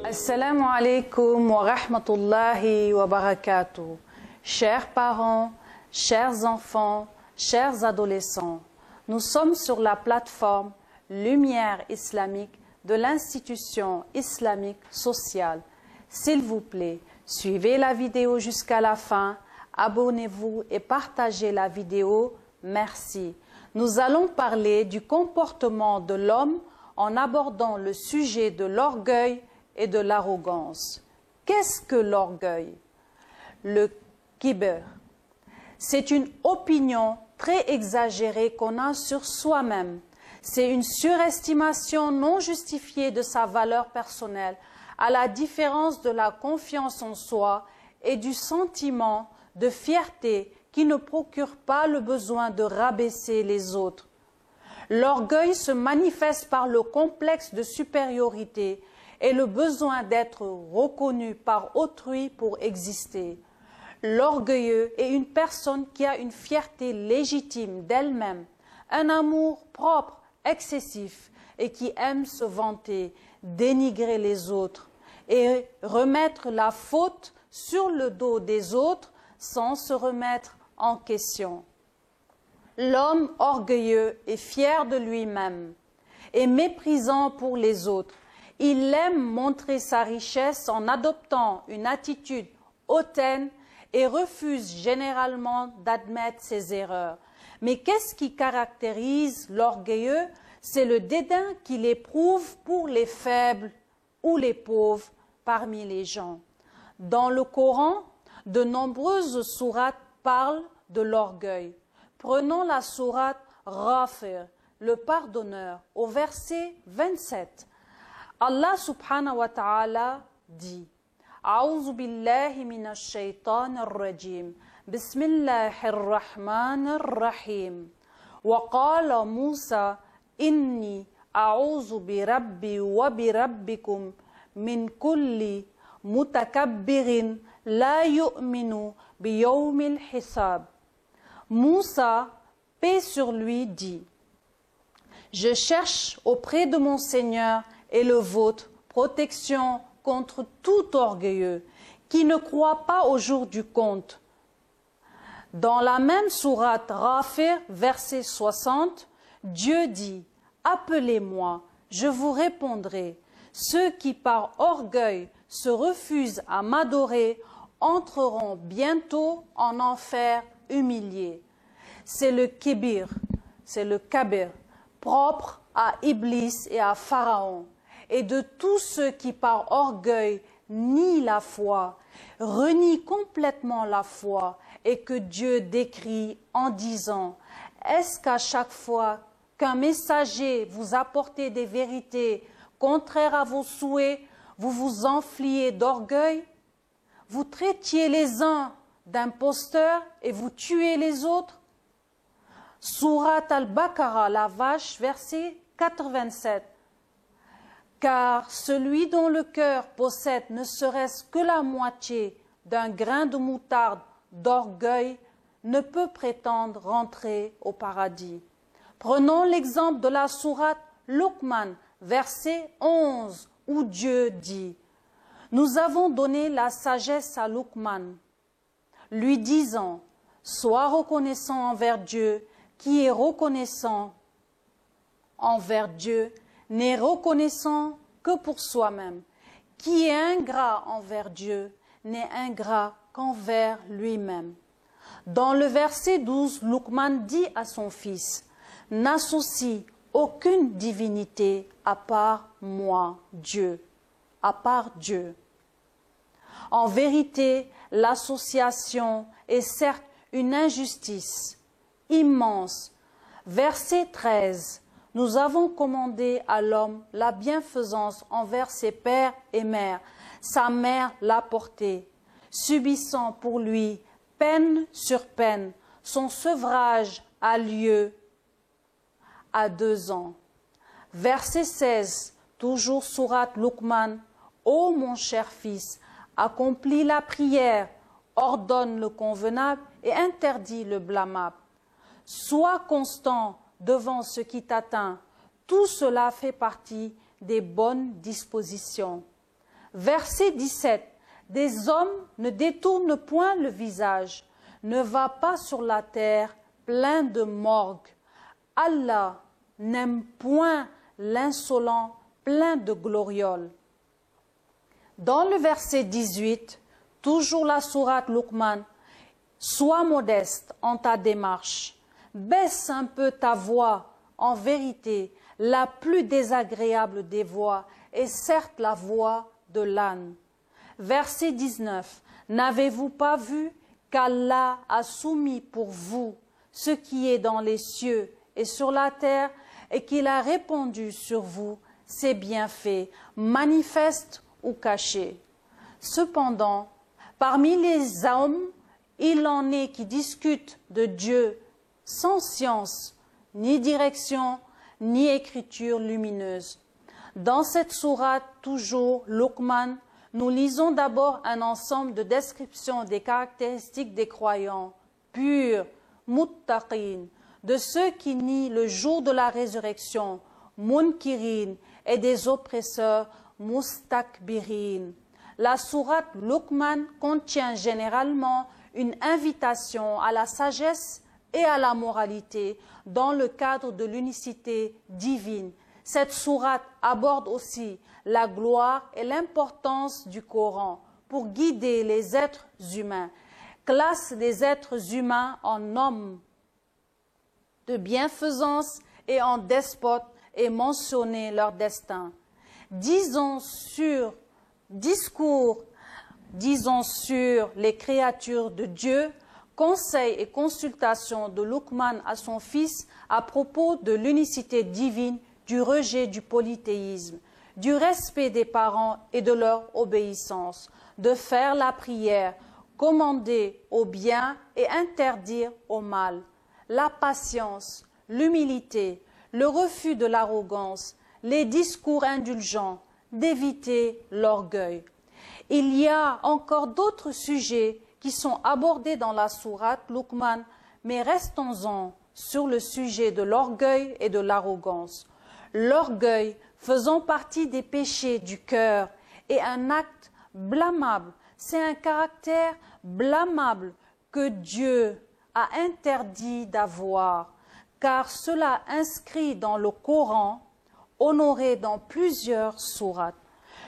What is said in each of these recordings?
Assalamu alaikum wa rahmatullahi wa barakatuh. Chers parents, chers enfants, chers adolescents, nous sommes sur la plateforme Lumière islamique de l'institution islamique sociale. S'il vous plaît, suivez la vidéo jusqu'à la fin, abonnez-vous et partagez la vidéo. Merci. Nous allons parler du comportement de l'homme en abordant le sujet de l'orgueil et de l'arrogance. Qu'est-ce que l'orgueil? Le kibr. C'est une opinion très exagérée qu'on a sur soi-même. C'est une surestimation non justifiée de sa valeur personnelle, à la différence de la confiance en soi et du sentiment de fierté qui ne procure pas le besoin de rabaisser les autres. L'orgueil se manifeste par le complexe de supériorité et le besoin d'être reconnu par autrui pour exister. L'orgueilleux est une personne qui a une fierté légitime d'elle-même, un amour propre, excessif, et qui aime se vanter, dénigrer les autres et remettre la faute sur le dos des autres sans se remettre en question. L'homme orgueilleux est fier de lui-même et méprisant pour les autres. Il aime montrer sa richesse en adoptant une attitude hautaine et refuse généralement d'admettre ses erreurs. Mais qu'est-ce qui caractérise l'orgueilleux? C'est le dédain qu'il éprouve pour les faibles ou les pauvres parmi les gens. Dans le Coran, de nombreuses sourates parlent de l'orgueil. Prenons la sourate Ghafir, le pardonneur, au verset 27. Allah subhanahu wa ta'ala dit A'udhu billahi minash shaitanir rajim Bismillahir rahmanir rahim Wa qala Musa inni a'udhu bi rabbi wa bi rabbikum min kulli mutakabbirin la yu'minu bi yawmil hisab. Moussa, paix sur lui, dit Je cherche auprès de mon Seigneur et le vôtre, protection contre tout orgueilleux qui ne croit pas au jour du compte. Dans la même sourate Ghafir, verset 60, Dieu dit « Appelez-moi, je vous répondrai. Ceux qui par orgueil se refusent à m'adorer entreront bientôt en enfer humiliés. » C'est le kibir, c'est le kabir, propre à Iblis et à Pharaon, et de tous ceux qui par orgueil nient la foi, renient complètement la foi, et que Dieu décrit en disant « Est-ce qu'à chaque fois qu'un messager vous apportait des vérités contraires à vos souhaits, vous vous enfliez d'orgueil? Vous traitiez les uns d'imposteurs et vous tuez les autres ?» Sourate Al-Baqarah, la vache, verset 87. Car celui dont le cœur possède ne serait-ce que la moitié d'un grain de moutarde d'orgueil ne peut prétendre rentrer au paradis. Prenons l'exemple de la sourate Luqman, verset 11, où Dieu dit « Nous avons donné la sagesse à Luqman, lui disant « Sois reconnaissant envers Dieu, qui est reconnaissant envers Dieu, n'est reconnaissant que pour soi-même. Qui est ingrat envers Dieu, n'est ingrat qu'envers lui-même. » Dans le verset 12, Luqman dit à son fils « N'associe aucune divinité à part moi, Dieu, à part Dieu. » En vérité, l'association est certes une injustice immense. Verset 13. Nous avons commandé à l'homme la bienfaisance envers ses pères et mères. Sa mère l'a porté, subissant pour lui peine sur peine. Son sevrage a lieu à 2 ans. Verset 16. Toujours sourate Luqman. Ô mon cher fils, accomplis la prière, ordonne le convenable et interdit le blâmable. Sois constant devant ce qui t'atteint. Tout cela fait partie des bonnes dispositions. Verset 17. Des hommes ne détournent point le visage, ne va pas sur la terre plein de morgue. Allah n'aime point l'insolent plein de glorioles. Dans le verset 18, toujours la sourate Luqman, sois modeste en ta démarche, baisse un peu ta voix, en vérité, la plus désagréable des voix est certes la voix de l'âne. Verset 19, n'avez-vous pas vu qu'Allah a soumis pour vous ce qui est dans les cieux et sur la terre et qu'il a répandu sur vous ses bienfaits, manifestes ou cachés. Cependant, parmi les hommes, il en est qui discutent de Dieu sans science, ni direction, ni écriture lumineuse. Dans cette sourate, toujours Luqman, nous lisons d'abord un ensemble de descriptions des caractéristiques des croyants, purs, muttaqin, de ceux qui nient le jour de la résurrection, munkirin, et des oppresseurs, mustakbirin. La sourate Luqman contient généralement une invitation à la sagesse et à la moralité dans le cadre de l'unicité divine. Cette sourate aborde aussi la gloire et l'importance du Coran pour guider les êtres humains, classe les êtres humains en hommes de bienfaisance et en despotes et mentionner leur destin. Disons sur les créatures de Dieu, conseils et consultations de Luqman à son fils à propos de l'unicité divine, du rejet du polythéisme, du respect des parents et de leur obéissance, de faire la prière, commander au bien et interdire au mal, la patience, l'humilité, le refus de l'arrogance, les discours indulgents, d'éviter l'orgueil. Il y a encore d'autres sujets qui sont abordés dans la sourate Luqman, mais restons-en sur le sujet de l'orgueil et de l'arrogance. L'orgueil faisant partie des péchés du cœur est un acte blâmable, c'est un caractère blâmable que Dieu a interdit d'avoir, car cela inscrit dans le Coran, honoré dans plusieurs sourates.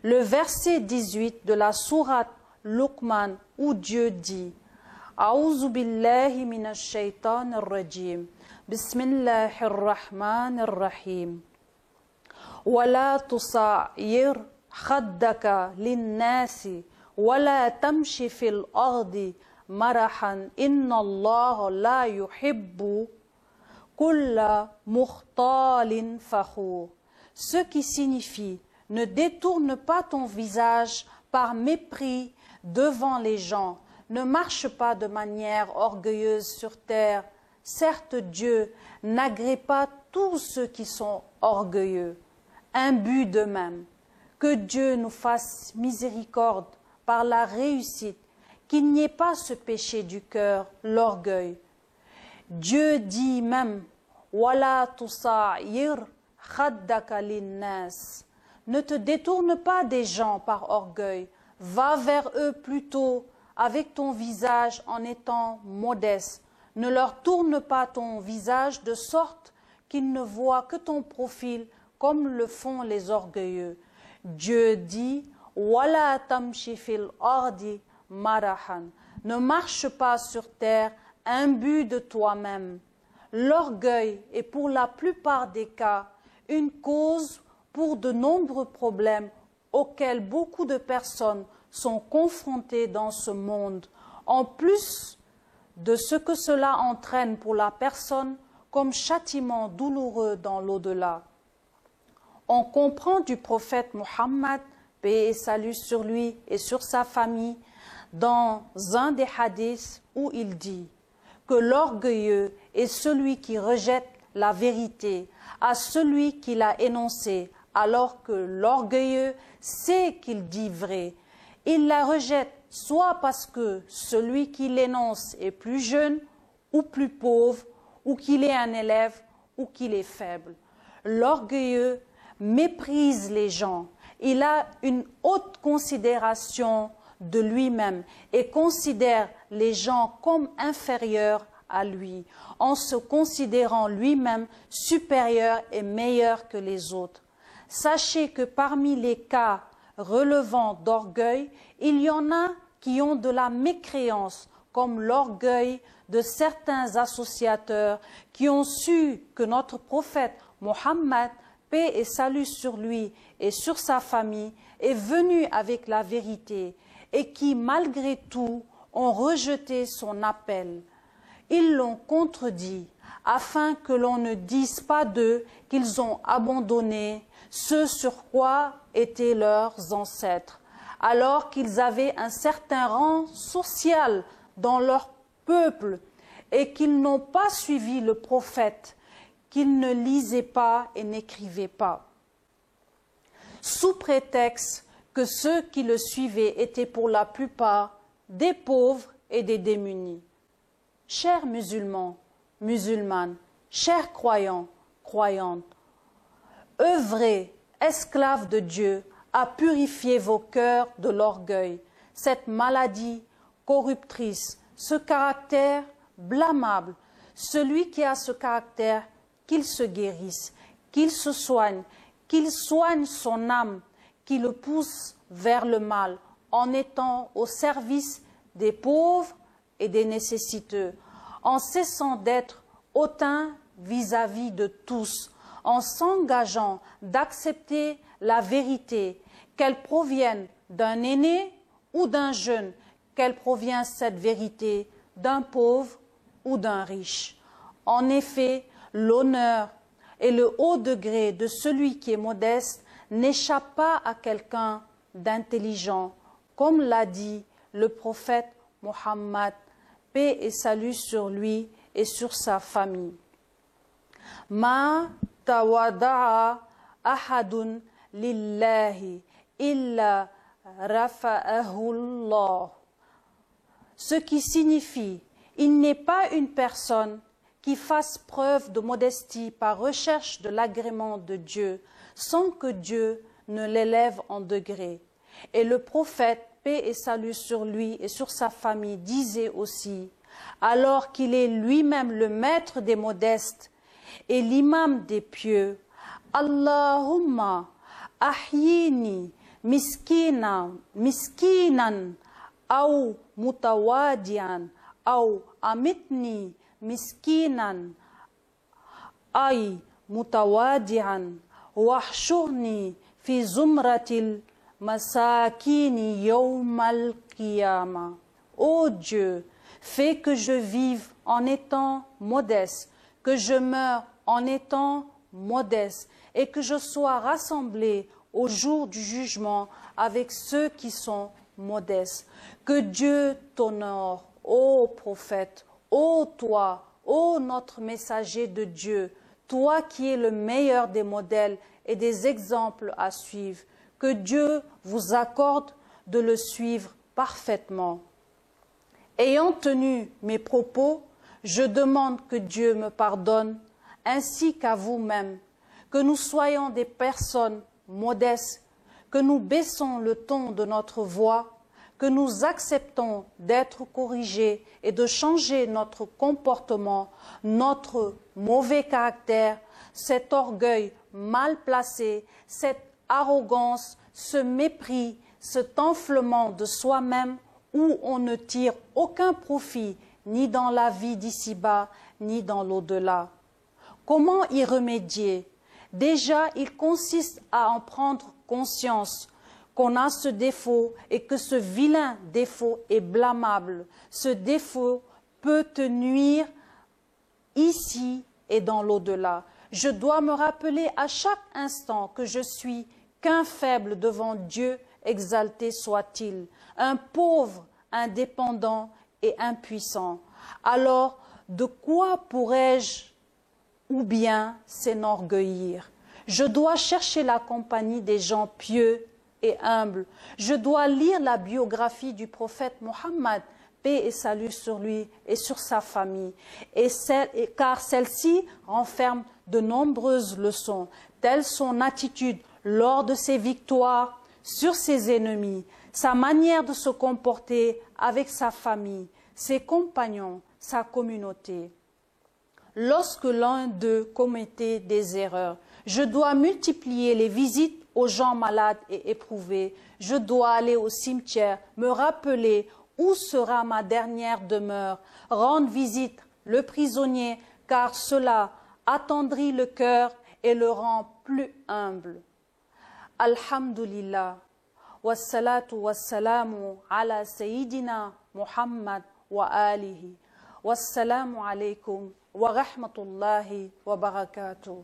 Le verset 18 de la sourate Luqman où Dieu dit « A'udhu billahi minash shaitanir rajim, bismillahir rahmanir rahim, wa la tusa'ir khaddaka linnasi, wa la tamshi fil ardi marahan, inna Allah la yuhibbu kulla mukhtalin fakhour » ce qui signifie « Ne détourne pas ton visage par mépris devant les gens, ne marche pas de manière orgueilleuse sur terre. Certes, Dieu n'agrée pas tous ceux qui sont orgueilleux, imbus d'eux-mêmes. Que Dieu nous fasse miséricorde par la réussite, qu'il n'y ait pas ce péché du cœur, l'orgueil. Dieu dit même « Wala tusa'ir khaddaka linnas » Ne te détourne pas des gens par orgueil, va vers eux plutôt avec ton visage en étant modeste. Ne leur tourne pas ton visage de sorte qu'ils ne voient que ton profil comme le font les orgueilleux. Dieu dit « Wala tamshi fil ardi marahan » Ne marche pas sur terre imbu de toi-même. L'orgueil est pour la plupart des cas une cause pour de nombreux problèmes auxquels beaucoup de personnes sont confrontées dans ce monde, en plus de ce que cela entraîne pour la personne comme châtiment douloureux dans l'au-delà. On comprend du prophète Muhammad, paix et salut sur lui et sur sa famille, dans un des hadiths où il dit que l'orgueilleux est celui qui rejette la vérité à celui qui l'a énoncée, alors que l'orgueilleux sait qu'il dit vrai. Il la rejette soit parce que celui qui l'énonce est plus jeune ou plus pauvre, ou qu'il est un élève ou qu'il est faible. L'orgueilleux méprise les gens, Il a une haute considération de lui-même et considère les gens comme inférieurs à lui, en se considérant lui-même supérieur et meilleur que les autres. Sachez que parmi les cas relevant d'orgueil, il y en a qui ont de la mécréance, comme l'orgueil de certains associateurs qui ont su que notre prophète Mohammed, paix et salut sur lui et sur sa famille, est venu avec la vérité et qui, malgré tout, ont rejeté son appel. Ils l'ont contredit, afin que l'on ne dise pas d'eux qu'ils ont abandonné ce sur quoi étaient leurs ancêtres, alors qu'ils avaient un certain rang social dans leur peuple et qu'ils n'ont pas suivi le prophète, qu'ils ne lisaient pas et n'écrivaient pas. Sous prétexte que ceux qui le suivaient étaient pour la plupart des pauvres et des démunis. Chers musulmans, musulmanes, chers croyants, croyantes, œuvrez, esclaves de Dieu, à purifier vos cœurs de l'orgueil, cette maladie corruptrice, ce caractère blâmable. Celui qui a ce caractère, qu'il se guérisse, qu'il se soigne, qu'il soigne son âme, qui le pousse vers le mal, en étant au service des pauvres et des nécessiteux, en cessant d'être hautain vis-à-vis de tous, en s'engageant d'accepter la vérité, qu'elle provienne d'un aîné ou d'un jeune, qu'elle provienne cette vérité d'un pauvre ou d'un riche. En effet, l'honneur et le haut degré de celui qui est modeste n'échappe pas à quelqu'un d'intelligent, comme l'a dit le prophète Mohammed, paix et salut sur lui et sur sa famille. Ma tawada'a ahadun lillahi illa rafa'ahu Allah. Ce qui signifie, il n'est pas une personne qui fasse preuve de modestie par recherche de l'agrément de Dieu, sans que Dieu ne l'élève en degré. Et le prophète, paix et salut sur lui et sur sa famille, disait aussi, alors qu'il est lui-même le maître des modestes et l'imam des pieux, Allahumma ahyini miskinan aw mutawadian aw amitni miskinan ay mutawadian wahshurni fi zumratil masakini yawmal qiyamah. Ô Dieu, fais que je vive en étant modeste, que je meure en étant modeste et que je sois rassemblé au jour du jugement avec ceux qui sont modestes. Que Dieu t'honore, ô prophète, ô toi, ô notre messager de Dieu, toi qui es le meilleur des modèles et des exemples à suivre. Que Dieu vous accorde de le suivre parfaitement. Ayant tenu mes propos, je demande que Dieu me pardonne, ainsi qu'à vous-même, que nous soyons des personnes modestes, que nous baissons le ton de notre voix, que nous acceptons d'être corrigés et de changer notre comportement, notre mauvais caractère, cet orgueil mal placé, cette arrogance, ce mépris, cet enflement de soi-même où on ne tire aucun profit ni dans la vie d'ici-bas, ni dans l'au-delà. Comment y remédier? Déjà, il consiste à en prendre conscience qu'on a ce défaut et que ce vilain défaut est blâmable. Ce défaut peut te nuire ici et dans l'au-delà. Je dois me rappeler à chaque instant que je suis qu'un faible devant Dieu, exalté soit-il, un pauvre, indépendant et impuissant. Alors, de quoi pourrais-je ou bien s'enorgueillir? Je dois chercher la compagnie des gens pieux et humbles. Je dois lire la biographie du prophète Mohammed, paix et salut sur lui et sur sa famille, car celle-ci renferme de nombreuses leçons, telle son attitude lors de ses victoires sur ses ennemis, sa manière de se comporter avec sa famille, ses compagnons, sa communauté. Lorsque l'un d'eux commettait des erreurs, je dois multiplier les visites aux gens malades et éprouvés. Je dois aller au cimetière, me rappeler où sera ma dernière demeure, rendre visite le prisonnier, car cela attendrit le cœur et le rend plus humble. Alhamdulillah, wassalatu wassalamu ala Sayyidina Muhammad wa alihi. Wassalamu alaikum wa rahmatullahi wa barakatuh.